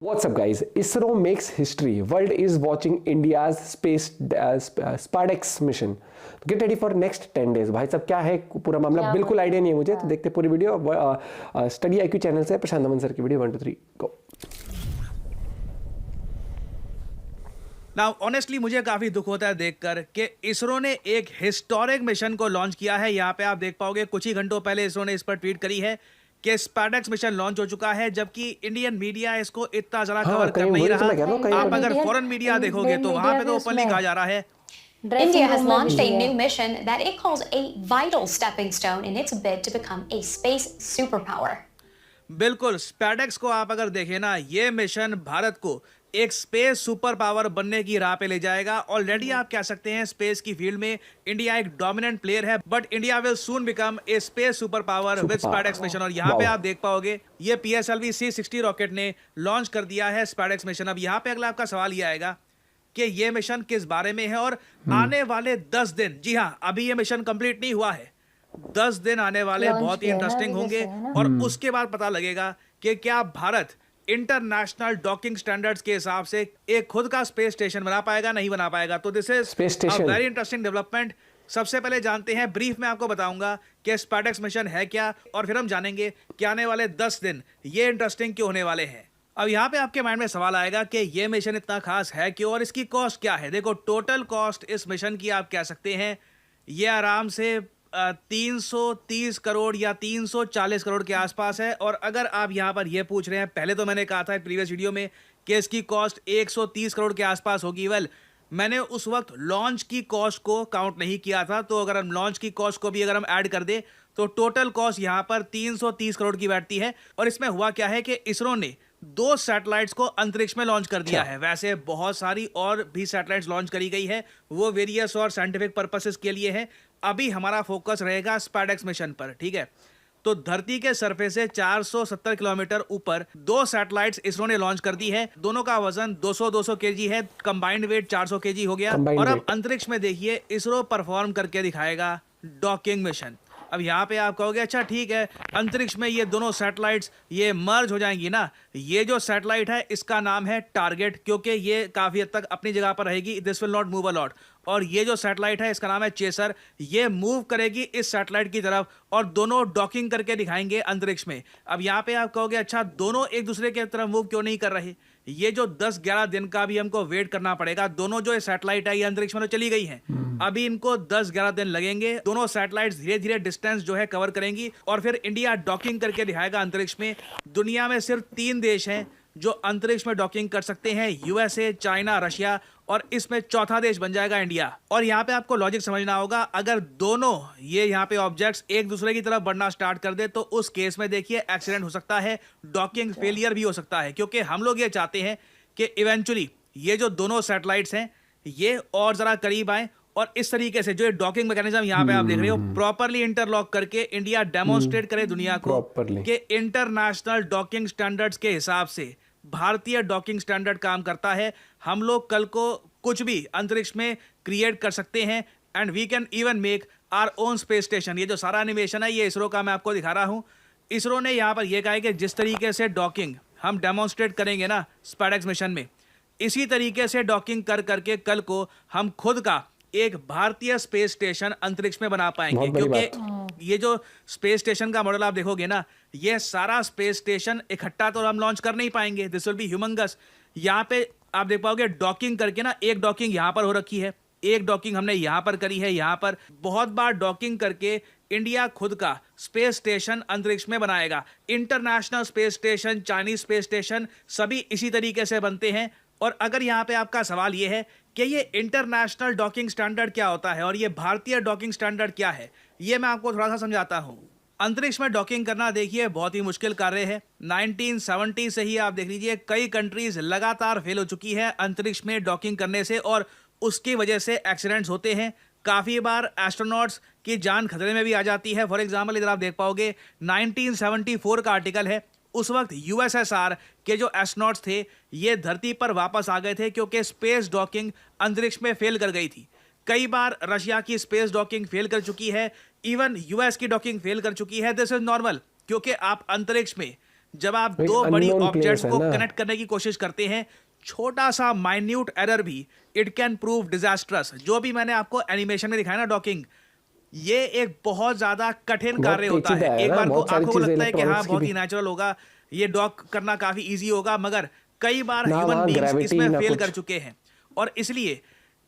What's up, guys? ISRO makes history. World is watching India's space SpaceX mission. Get ready for next 10 days. भाई साहब क्या है पूरा मामला बिल्कुल आइडिया नहीं है मुझे, तो देखते पूरी वीडियो। स्टडी IQ चैनल से प्रशांत अमन सर की वीडियो 1 2 3 गो। नाउ ऑनेस्टली मुझे काफी दुख होता है देखकर कि इसरो ने एक हिस्टोरिक मिशन को लॉन्च किया है। यहाँ पे आप देख पाओगे कुछ ही घंटों पहले इसरो ने इस पर ट्वीट करी है कि SpaceX मिशन लॉन्च हो चुका है, जबकि इंडियन मीडिया इसको इतना ज्यादा कवर कर नहीं रहा। आप अगर फॉरेन मीडिया देखोगे तो वहां पे तो ओपनली कहा जा रहा है India has launched a new mission that it calls a vital stepping stone in its bid to become a space superpower. बिल्कुल, SpaceX को आप अगर देखें ना, ये मिशन भारत को एक स्पेस सुपर पावर बनने की राह पे ले जाएगा। ऑलरेडी आप कह सकते हैं स्पेस की फील्ड में इंडिया एक डोमिनेंट प्लेयर है, but India will soon become a space super power with SpaceX mission. और यहाँ पे आप देख पाओगे ये PSLV C-60 रॉकेट ने लॉन्च कर दिया है SpaceX मिशन। अब यहाँ पे अगला आपका सवाल ये आएगा कि ये मिशन किस बारे में है और आने वाले 10 दिन, जी हाँ, अभी ये मिशन कंप्लीट नहीं हुआ है, 10 दिन आने वाले बहुत ही इंटरेस्टिंग होंगे। और उसके बाद पता लगेगा कि क्या भारत इंटरनेशनल डॉकिंग स्टैंडर्ड्स के हिसाब से एक खुद का स्पेस स्टेशन बना पाएगा, नहीं बना पाएगा। तो this is a very interesting development. सबसे पहले जानते हैं, ब्रीफ में आपको बताऊंगा कि SpaceX मिशन है क्या, और फिर हम जानेंगे कि आने वाले 10 दिन ये इंटरेस्टिंग क्यों होने वाले हैं। अब यहाँ पे आपके माइंड में सवाल आएगा कि ये मिशन इतना खास है क्यों और इसकी कॉस्ट क्या है। देखो, टोटल कॉस्ट इस मिशन की आप कह सकते हैं ये आराम से 330 करोड़ या 340 करोड़ के आसपास है। और अगर आप यहाँ पर ये पूछ रहे हैं, पहले तो मैंने कहा था प्रीवियस वीडियो में कि इसकी कॉस्ट 130 करोड़ के आसपास होगी। वेल, मैंने उस वक्त लॉन्च की कॉस्ट को काउंट नहीं किया था, तो अगर हम लॉन्च की कॉस्ट को भी अगर हम ऐड कर दे तो टोटल कॉस्ट यहाँ पर 330 करोड़ की बैठती है। और इसमें हुआ क्या है कि इसरो ने 2 सैटेलाइट्स को अंतरिक्ष में लॉन्च कर दिया है। वैसे बहुत सारी और भी सैटेलाइट्स लॉन्च करी गई है, वो वेरियस और साइंटिफिक पर्पसेस के लिए है। अभी हमारा फोकस रहेगा SpaceX मिशन पर, ठीक है। तो धरती के सरफेस से 470 किलोमीटर ऊपर 2 सैटेलाइट्स इसरो ने लॉन्च कर दी है। दोनों का वजन 200 kg है, कंबाइंड वेट 400 kg हो गया। और अब अंतरिक्ष में देखिए इसरो परफॉर्म करके दिखाएगा डॉकिंग मिशन। अब यहाँ पे आप कहोगे अच्छा ठीक है, अंतरिक्ष में ये दोनों सैटेलाइट्स ये मर्ज हो जाएंगी ना। ये जो सैटेलाइट है इसका नाम है टारगेट, क्योंकि ये काफी हद तक अपनी जगह पर रहेगी, this will not move a lot. और ये जो सैटेलाइट है इसका नाम है चेसर, ये मूव करेगी इस सैटेलाइट की तरफ और दोनों डॉकिंग करके दिखाएंगे अंतरिक्ष में। अब यहाँ पे आप कहोगे अच्छा दोनों एक दूसरे की तरफ मूव क्यों नहीं कर रहे। ये जो 10-11 दिन का भी हमको वेट करना पड़ेगा। दोनों जो सैटेलाइट है ये अंतरिक्ष में तो चली गई हैं, अभी इनको 10-11 दिन लगेंगे। दोनों सैटेलाइट्स धीरे धीरे डिस्टेंस जो है कवर करेंगी और फिर इंडिया डॉकिंग करके दिखाएगा अंतरिक्ष में। दुनिया में सिर्फ 3 देश हैं जो अंतरिक्ष में डॉकिंग कर सकते हैं, USA, चाइना, रशिया, और इसमें चौथा देश बन जाएगा इंडिया। और यहाँ पे आपको लॉजिक समझना होगा, अगर दोनों ये यहाँ पे ऑब्जेक्ट्स एक दूसरे की तरफ बढ़ना स्टार्ट कर दे तो उस केस में देखिए एक्सीडेंट हो सकता है, डॉकिंग फेलियर भी हो सकता है। क्योंकि हम लोग ये चाहते हैं कि इवेंचुअली ये जो दोनों सैटेलाइट्स हैं ये और जरा करीब आए और इस तरीके से जो डॉकिंग मैकेनिज्म यहाँ पे आप देख रहे हो प्रॉपर्ली इंटरलॉक करके इंडिया डेमोन्स्ट्रेट करे दुनिया को कि इंटरनेशनल डॉकिंग स्टैंडर्ड्स के हिसाब से भारतीय डॉकिंग स्टैंडर्ड काम करता है। हम लोग कल को कुछ भी अंतरिक्ष में क्रिएट कर सकते हैं and we can even make our own space station. ये जो सारा एनिमेशन है ये इसरो का मैं आपको दिखा रहा हूँ। इसरो ने यहाँ पर यह कहा है कि जिस तरीके से डॉकिंग हम डेमोन्स्ट्रेट करेंगे ना SpaceX मिशन में, इसी तरीके से डॉकिंग कर करके कल को हम खुद का एक भारतीय स्पेस स्टेशन अंतरिक्ष में बना पाएंगे। क्योंकि ये जो स्पेस स्टेशन का मॉडल आप देखोगे ना, ये सारा स्पेस स्टेशन इकट्ठा तो हम लॉन्च कर नहीं पाएंगे, दिस विल बी ह्यूमंगस। यहाँ पे आप देख पाओगे डॉकिंग करके ना, एक डॉकिंग यहाँ पर हो रखी है, एक डॉकिंग हमने यहाँ पर करी है, यहाँ पर बहुत बार डॉकिंग करके इंडिया खुद का स्पेस स्टेशन अंतरिक्ष में बनाएगा। International space station, Chinese space station, सभी इसी तरीके से बनते हैं। और अगर यहाँ पे आपका सवाल ये है कि ये इंटरनेशनल डॉकिंग स्टैंडर्ड क्या होता है और ये भारतीय डॉकिंग स्टैंडर्ड क्या है, ये मैं आपको थोड़ा सा समझाता हूँ। अंतरिक्ष में डॉकिंग करना देखिए बहुत ही मुश्किल कार्य है। 1970 से ही आप देख लीजिए कई कंट्रीज लगातार फेल हो चुकी है अंतरिक्ष में डॉकिंग करने से और उसकी वजह से एक्सीडेंट्स होते हैं। काफ़ी बार एस्ट्रोनॉट्स की जान खतरे में भी आ जाती है। फॉर एग्जाम्पल इधर आप देख पाओगे 1974 का आर्टिकल है, उस वक्त USSR के जो एस्ट्रोनॉट्स थे ये धरती पर वापस आ गए थे क्योंकि स्पेस डॉकिंग अंतरिक्ष में फेल कर गई थी। कई बार रशिया की स्पेस डॉकिंग फेल कर चुकी है, इवन US की डॉकिंग फेल कर चुकी है। दिस इज नॉर्मल, क्योंकि आप अंतरिक्ष में जब आप एक दो बड़ी unknown ऑब्जेक्ट्स place को है ना। कनेक्ट करने की कोशिश करते हैं, छोटा सा माइन्यूट एरर भी इट कैन प्रूव डिजास्ट्रस। जो भी मैंने आपको एनिमेशन में दिखाया ना डॉकिंग, ये एक बहुत ज्यादा कठिन बहुत कार्य होता पेचीदा है। है एक ना, बार को बहुत सारी आंखों को चीजें लगता है कि हाँ electronics की बहुत भी। ही नेचुरल होगा, ये डॉक करना काफी इजी होगा, मगर कई बार ना ह्यूमन वहाँ बीइंग्स gravity, इसमें ना फेल कुछ। कर चुके हैं। और इसलिए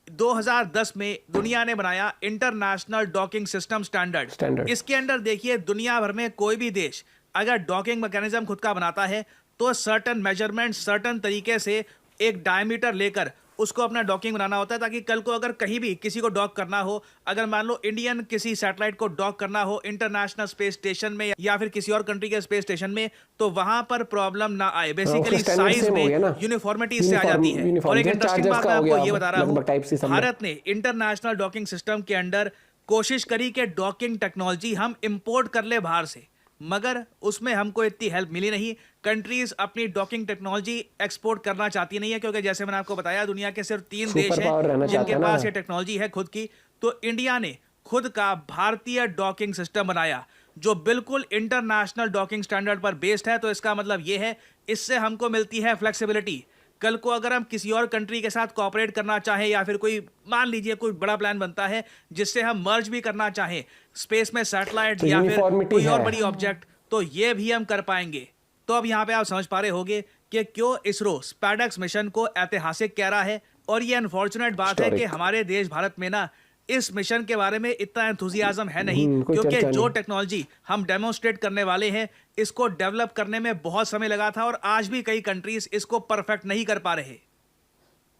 2010 में दुनिया ने बनाया international docking system standard. Standard। इसके अंडर देखिए, दुनिया भर में कोई भी देश अगर डॉकिंग मैकेनिज्म खुद का बनाता है तो सर्टन मेजरमेंट, सर्टन तरीके से एक डायमीटर लेकर उसको अपना डॉकिंग बनाना होता है, ताकि कल को अगर कहीं भी किसी को डॉक करना हो, अगर मान लो इंडियन किसी सैटेलाइट को डॉक करना हो इंटरनेशनल स्पेस स्टेशन में या फिर किसी और कंट्री के स्पेस स्टेशन में, तो वहां पर प्रॉब्लम ना आए। बेसिकली उसका standard साइज same हो में गया ना। यूनिफॉर्मिटी इससे आ जाती है। Uniform, और एक जैसे इंटरेस्टिंग chargers बात का मैं हो आपको गया, ये बता रहा लगभग type C हूँ, सब में। भारत ने इंटरनेशनल डॉकिंग सिस्टम के अंडर कोशिश करी कि डॉकिंग टेक्नोलॉजी हम इंपोर्ट कर ले बाहर से, मगर उसमें हमको इतनी हेल्प मिली नहीं। कंट्रीज अपनी डॉकिंग टेक्नोलॉजी एक्सपोर्ट करना चाहती नहीं है, क्योंकि जैसे मैंने आपको बताया दुनिया के सिर्फ 3 देश Super power रहना हैं जिनके चाहते हैं ना। पास ये टेक्नोलॉजी है खुद की। तो इंडिया ने खुद का भारतीय डॉकिंग सिस्टम बनाया जो बिल्कुल इंटरनेशनल डॉकिंग स्टैंडर्ड पर बेस्ड है। तो इसका मतलब ये है, इससे हमको मिलती है फ्लेक्सिबिलिटी। कल को अगर हम किसी और कंट्री के साथ कोऑपरेट करना चाहें, या फिर कोई मान लीजिए कोई बड़ा प्लान बनता है जिससे हम मर्ज भी करना चाहें स्पेस में सैटेलाइट तो या फिर uniformity कोई और है। बड़ी ऑब्जेक्ट, तो ये भी हम कर पाएंगे। तो अब यहाँ पे आप समझ पा रहे होंगे कि क्यों इसरो स्पैडेक्स मिशन को ऐतिहासिक कह रहा है। और ये अनफॉर्चुनेट बात है कि Historic। हमारे देश भारत में ना इस मिशन के बारे में इतना एंथुजियाज्म है नहीं, कोई क्योंकि चर्चा जो नहीं। टेक्नोलॉजी हम डेमोन्स्ट्रेट करने वाले हैं इसको डेवलप करने में बहुत समय लगा था, और आज भी कई कंट्रीज इसको परफेक्ट नहीं कर पा रहे।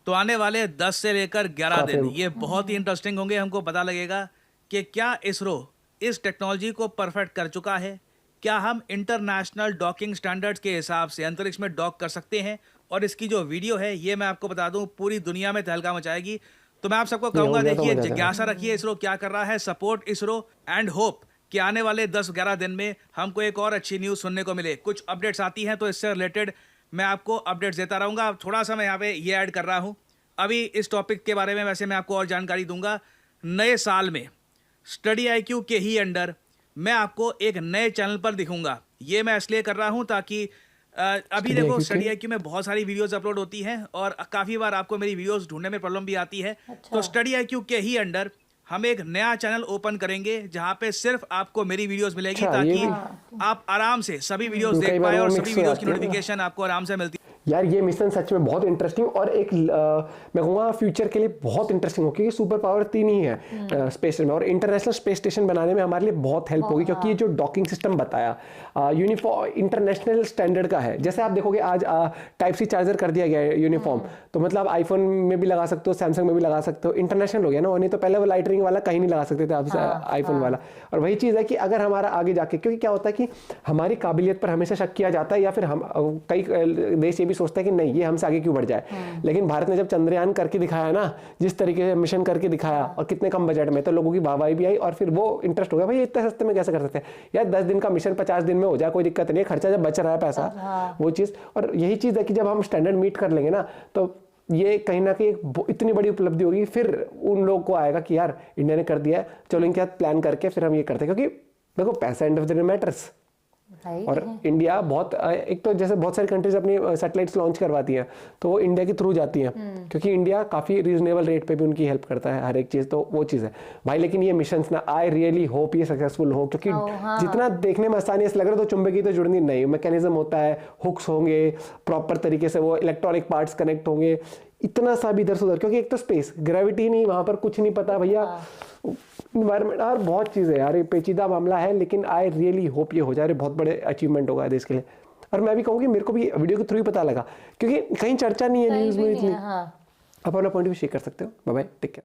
तो आने वाले 10 से लेकर 11 दिन ये बहुत ही इंटरेस्टिंग होंगे। हमको पता लगेगा कि क्या इसरो इस टेक्नोलॉजी को परफेक्ट कर चुका है, क्या हम इंटरनेशनल डॉकिंग स्टैंडर्ड्स के हिसाब से अंतरिक्ष में डॉक कर सकते हैं। और इसकी जो वीडियो है ये मैं आपको बता दूं पूरी दुनिया में तहलका मचाएगी। तो मैं आप सबको कहूंगा, हो गया तो देखिए मजा आ जिज्ञासा रखिए इसरो क्या कर रहा है, सपोर्ट इसरो एंड होप कि आने वाले 10-11 दिन में हमको एक और अच्छी न्यूज़ सुनने को मिले। कुछ अपडेट्स आती हैं तो इससे रिलेटेड मैं आपको अपडेट्स देता रहूंगा। थोड़ा सा मैं यहाँ पे ये ऐड कर रहा हूँ अभी इस टॉपिक के बारे में, वैसे मैं आपको और जानकारी दूंगा। नए साल में स्टडी IQ के ही अंडर मैं आपको एक नए चैनल पर दिखूंगा। ये मैं इसलिए कर रहा हूँ ताकि अभी Study देखो IQ स्टडी के? IQ में बहुत सारी वीडियोस अपलोड होती हैं और काफ़ी बार आपको मेरी वीडियोस ढूंढने में प्रॉब्लम भी आती है। तो स्टडी IQ के ही अंडर हम एक नया चैनल ओपन करेंगे जहां पे सिर्फ आपको मेरी वीडियोस मिलेगी, अच्छा, ये ताकि आप आराम से सभी वीडियोस कई देख बार पाए वो और mix सभी हो वीडियोस की जाती है ना। नोटिफिकेशन आपको आराम से मिलती। यार ये मिशन सच में बहुत इंटरेस्टिंग और एक मैं कहूँगा फ्यूचर के लिए बहुत इंटरेस्टिंग हो, क्योंकि सुपर पावर 3 ही है स्पेस में, और इंटरनेशनल स्पेस स्टेशन बनाने में हमारे लिए बहुत हेल्प होगी, क्योंकि ये जो डॉकिंग सिस्टम बताया यूनिफॉर्म इंटरनेशनल स्टैंडर्ड का है। जैसे आप देखोगे आज टाइप C चार्जर कर दिया गया है यूनिफॉर्म, तो मतलब आईफोन में भी लगा सकते हो, सैमसंग में भी लगा सकते हो, इंटरनेशनल हो गया ना। और नहीं तो पहले वो लाइटनिंग वाला कहीं नहीं लगा सकते थे आप आईफोन वाला। और वही चीज़ है कि अगर हमारा आगे जाके, क्योंकि क्या होता है कि हमारी काबिलियत पर हमेशा शक किया जाता है, या फिर हम कई देश ये भी सोचते हैं कि नहीं ये हमसे आगे क्यों बढ़ जाए। लेकिन भारत ने जब चंद्रयान करके दिखाया ना, जिस तरीके से मिशन करके दिखाया और कितने कम बजट में, तो लोगों की वाहवाही भी आई और फिर वो इंटरेस्ट हो गया, भाई इतने सस्ते में कैसे कर सकते हैं यार, 10 दिन का मिशन 50 दिन में हो जाए, कोई दिक्कत नहीं है, खर्चा जब बच रहा है पैसा वो चीज़। और यही चीज़ है कि जब हम स्टैंडर्ड मीट कर लेंगे ना, तो ये कहीं ना कहीं इतनी बड़ी उपलब्धि होगी, फिर उन लोगों को आएगा कि यार इंडिया ने कर दिया है, चलो इनके साथ प्लान करके फिर हम ये करते हैं। क्योंकि देखो पैसा end of the day matters. और इंडिया बहुत, एक तो जैसे बहुत सारी कंट्रीज अपनी सैटेलाइट्स लॉन्च करवाती हैं तो वो इंडिया के थ्रू जाती हैं, क्योंकि इंडिया काफ़ी रीजनेबल रेट पे भी उनकी हेल्प करता है हर एक चीज़, तो वो चीज़ है भाई। लेकिन ये मिशंस ना, आई रियली होप ये सक्सेसफुल हो, क्योंकि जितना देखने में आसानी से लग रहा है, तो चुंबक की तो जुड़नी नहीं, मैकेनिज्म होता है, हुक्स होंगे प्रॉपर तरीके से, वो इलेक्ट्रॉनिक पार्ट्स कनेक्ट होंगे, इतना सा भी इधर से उधर, क्योंकि एक तो स्पेस, ग्रेविटी नहीं, वहाँ पर कुछ नहीं पता भैया, इन्वायरमेंट और बहुत चीज़ें यार, ये पेचीदा मामला है। लेकिन आई रियली होप ये हो जाए, बहुत बड़े अचीवमेंट होगा देश के लिए। और मैं भी कहूँगी मेरे को भी वीडियो के थ्रू ही पता लगा, क्योंकि कहीं चर्चा नहीं है न्यूज़ में इतनी। आप अपना पॉइंट भी शेयर कर सकते हो। Bye bye, take care.